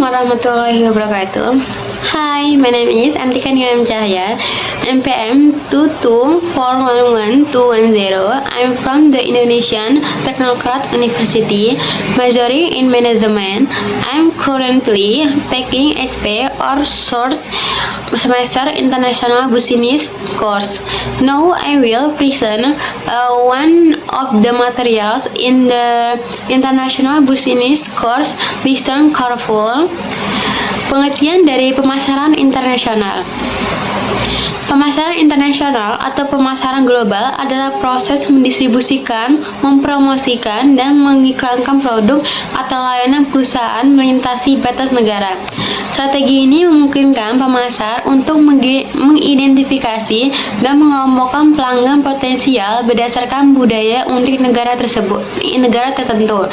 warahmatullahi wabarakatuh. Hi, my name is Antika Niam Cahya, MPM 22411-210. I'm from the Indonesian Technocrat University, majoring in management. I'm currently taking SP or short semester International Business course. Now I will present one of the materials in the International Business course. Listen careful. Pengertian dari pemasaran internasional. Pemasaran internasional atau pemasaran global adalah proses mendistribusikan, mempromosikan, dan mengiklankan produk atau layanan perusahaan melintasi batas negara. Strategi ini memungkinkan pemasar untuk mengidentifikasi dan mengelompokkan pelanggan potensial berdasarkan budaya unik negara tertentu.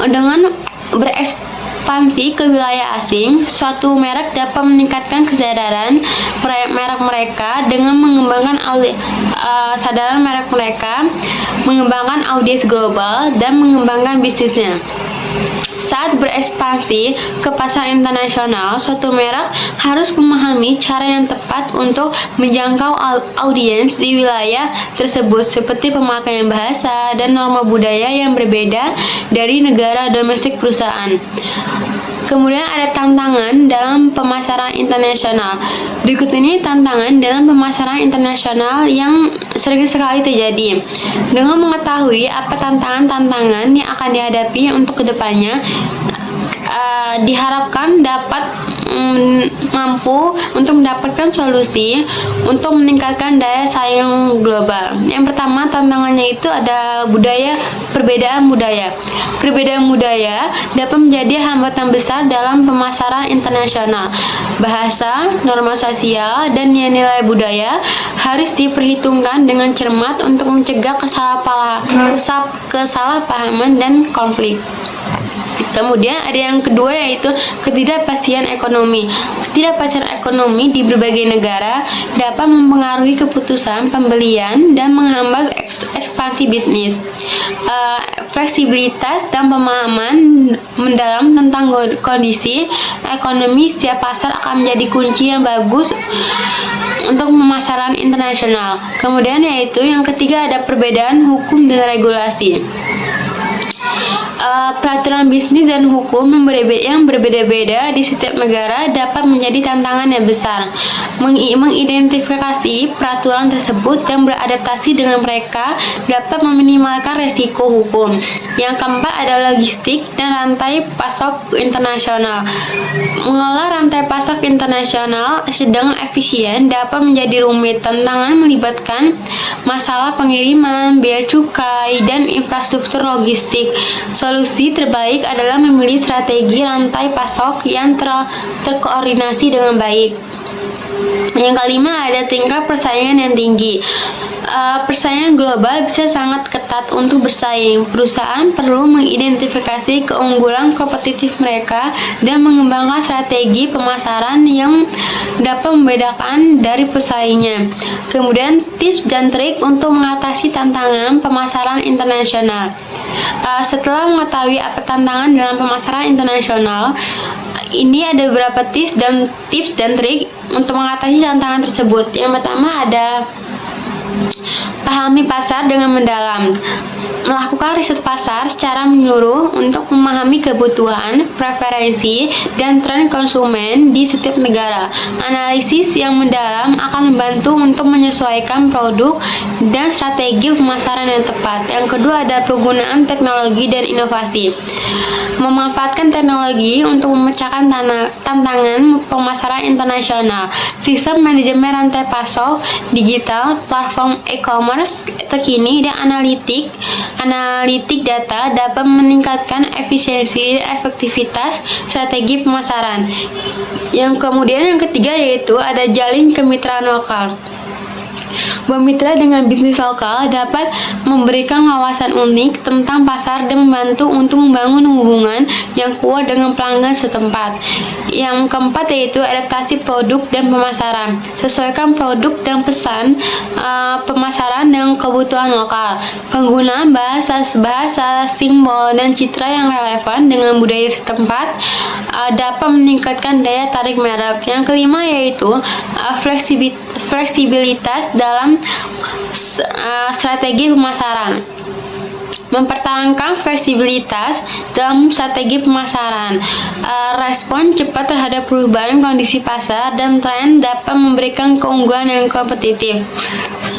Dengan berekspansi ke wilayah asing, suatu merek dapat meningkatkan kesadaran merek mereka dengan mengembangkan mengembangkan audiens global dan mengembangkan bisnisnya. Saat berekspansi ke pasar internasional, suatu merek harus memahami cara yang tepat untuk menjangkau audiens di wilayah tersebut, seperti pemakaian bahasa dan norma budaya yang berbeda dari negara domestik perusahaan. Kemudian ada tantangan dalam pemasaran internasional. Berikut ini tantangan dalam pemasaran internasional yang sering sekali terjadi. Dengan mengetahui apa tantangan-tantangan yang akan dihadapi untuk kedepannya, diharapkan dapat mampu untuk mendapatkan solusi untuk meningkatkan daya saing global. Yang pertama tantangannya itu ada perbedaan budaya. Perbedaan budaya dapat menjadi hambatan besar dalam pemasaran internasional. Bahasa, norma sosial, dan nilai budaya harus diperhitungkan dengan cermat untuk mencegah kesalahpahaman dan konflik. Kemudian ada yang kedua, yaitu ketidakpastian ekonomi. Ketidakpastian ekonomi di berbagai negara dapat mempengaruhi keputusan pembelian dan menghambat ekspansi bisnis. Fleksibilitas dan pemahaman mendalam tentang kondisi ekonomi setiap pasar akan menjadi kunci yang bagus untuk pemasaran internasional. Kemudian yaitu yang ketiga ada perbedaan hukum dan regulasi. Peraturan bisnis dan hukum yang berbeda-beda di setiap negara dapat menjadi tantangan yang besar. Mengidentifikasi peraturan tersebut yang beradaptasi dengan mereka dapat meminimalkan resiko hukum. Yang keempat ada logistik dan rantai pasok internasional. Mengelola rantai pasok internasional sedang efisien dapat menjadi rumit. Tantangan melibatkan masalah pengiriman, bea cukai, dan infrastruktur logistik. Solusi terbaik adalah memilih strategi rantai pasok yang terkoordinasi dengan baik. Yang kelima ada tingkat persaingan yang tinggi. Persaingan global bisa sangat ketat untuk bersaing. Perusahaan perlu mengidentifikasi keunggulan kompetitif mereka dan mengembangkan strategi pemasaran yang dapat membedakan dari pesaingnya. Kemudian tips dan trik untuk mengatasi tantangan pemasaran internasional. Setelah mengetahui apa tantangan dalam pemasaran internasional, ini ada beberapa tips dan trik untuk mengatasi tantangan tersebut. Yang pertama ada pahami pasar dengan mendalam. Melakukan riset pasar secara menyeluruh untuk memahami kebutuhan, preferensi, dan tren konsumen di setiap negara. Analisis yang mendalam akan membantu untuk menyesuaikan produk dan strategi pemasaran yang tepat. Yang kedua ada penggunaan teknologi dan inovasi. Memanfaatkan teknologi untuk memecahkan tantangan pemasaran internasional. Sistem manajemen rantai pasok digital, platform e-commerce terkini, dan analitik data dapat meningkatkan efisiensi dan efektivitas strategi pemasaran. Yang ketiga yaitu ada jalin kemitraan lokal. Bermitra dengan bisnis lokal dapat memberikan wawasan unik tentang pasar dan membantu untuk membangun hubungan yang kuat dengan pelanggan setempat. Yang keempat yaitu adaptasi produk dan pemasaran. Sesuaikan produk dan pesan pemasaran dengan kebutuhan lokal. Penggunaan bahasa, simbol, dan citra yang relevan dengan budaya setempat dapat meningkatkan daya tarik merek. Yang kelima yaitu fleksibilitas dalam strategi pemasaran. Mempertahankan fleksibilitas dalam strategi pemasaran. Respon cepat terhadap perubahan kondisi pasar dan tren dapat memberikan keunggulan yang kompetitif.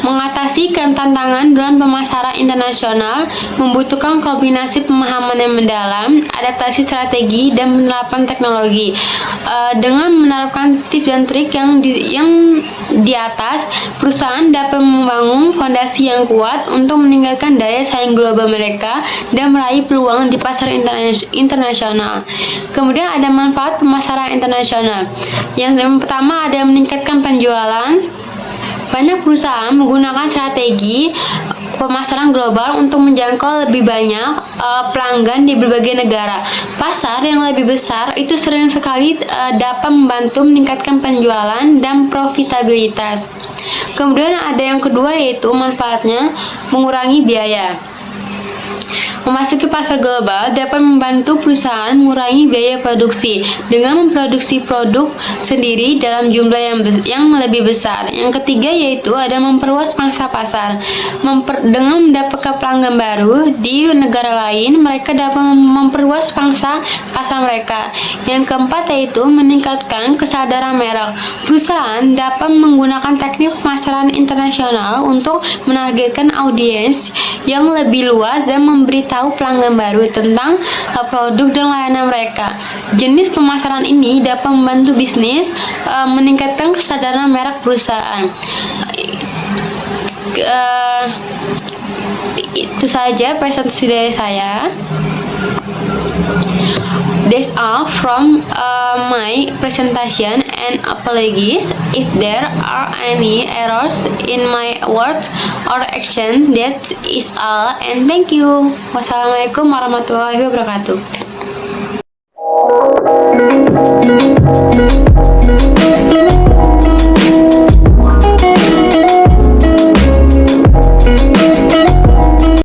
Mengatasi tantangan dalam pemasaran internasional membutuhkan kombinasi pemahaman yang mendalam, adaptasi strategi, dan penerapan teknologi. Dengan menerapkan tips dan trik yang di atas, perusahaan dapat membangun fondasi yang kuat untuk meningkatkan daya saing global mereka dan meraih peluang di pasar internasional. Kemudian ada manfaat pemasaran internasional. Yang pertama ada meningkatkan penjualan. Banyak perusahaan menggunakan strategi pemasaran global untuk menjangkau lebih banyak pelanggan di berbagai negara. Pasar yang lebih besar itu sering sekali dapat membantu meningkatkan penjualan dan profitabilitas. Kemudian ada yang kedua yaitu manfaatnya mengurangi biaya. Memasuki pasar global dapat membantu perusahaan mengurangi biaya produksi dengan memproduksi produk sendiri dalam jumlah yang lebih besar. Yang ketiga yaitu ada memperluas pangsa pasar. Dengan mendapatkan pelanggan baru di negara lain, mereka dapat memperluas pangsa pasar mereka. Yang keempat yaitu meningkatkan kesadaran merek. Perusahaan dapat menggunakan teknik pemasaran internasional untuk menargetkan audiens yang lebih luas dan memberitahu pelanggan baru tentang produk dan layanan mereka. Jenis pemasaran ini dapat membantu bisnis meningkatkan kesadaran merek perusahaan. Itu saja presentasi dari saya. That's all from my presentation, and apologies if there are any errors in my words or action. That is all, and thank you. Wassalamualaikum warahmatullahi wabarakatuh.